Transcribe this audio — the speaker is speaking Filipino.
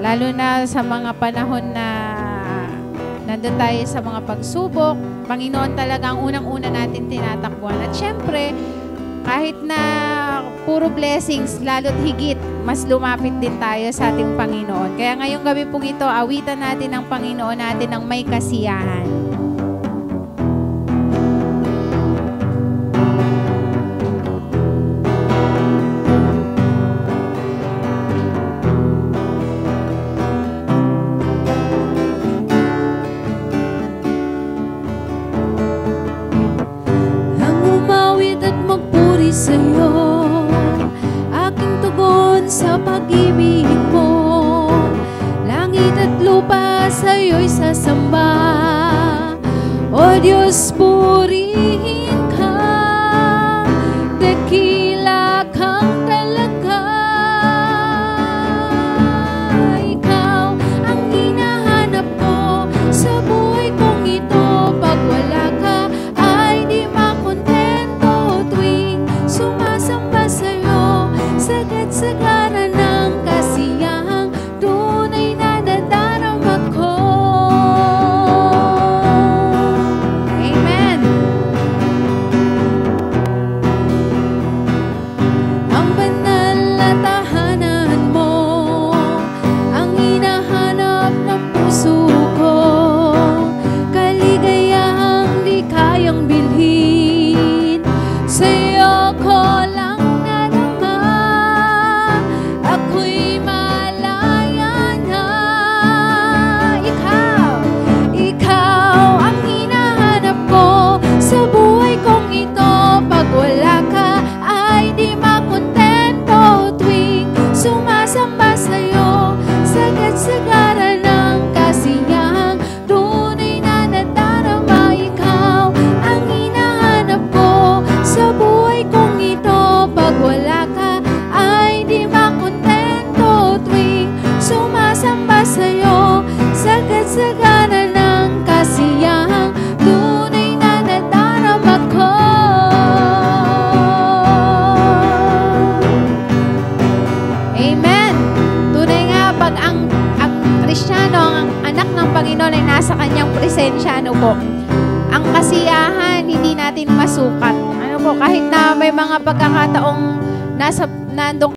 Lalo na sa mga panahon na nandun tayo sa mga pagsubok, Panginoon talaga ang unang-una natin tinatakbuhan. At syempre, kahit na puro blessings, lalo't higit, mas lumapit din tayo sa ating Panginoon. Kaya ngayong gabi pong ito, awitan natin ang Panginoon natin ng may kasiyahan. Sa'yo, aking tugon sa pag-ibig mo. Langit at lupa sa'yo'y sasamba. O Diyos, purihin ka. Dakila kang talaga. Ikaw ang hinahanap ko sa buhay kong ito. Pag wala ka ay di makontento tuwing sumasamba sa'yo, sagad-sagana ng kasiyahang tunay na nadarama ko. Amen. Ang banal na tahanan mo, ang hinahanap ng puso ko, kaligayahang di kayang bilhin. Sa'yo ko lang nadama, ako'y malaya na. Ikaw ang hinahanap ko sa buhay kong ito. Pag wala ka ay di makontento tuwing sumasamba sa'yo, sagad-sagara ng kasiyahang tunay na nadarama. Ikaw ang hinahanap ko sa buhay kong ito. Pag wala ka ay di makontento tuwing sumasamba sa'yo, sagad-sagana ng kasiyahang tunay na nadarama ko. Amen. Tunay nga pag ang Kristiyano, ang anak ng Panginoon ay nasa kanyang presensya, ano po, ang kasiyahan hindi natin masukat. Ano po, kahit na may mga pagkakataong nandong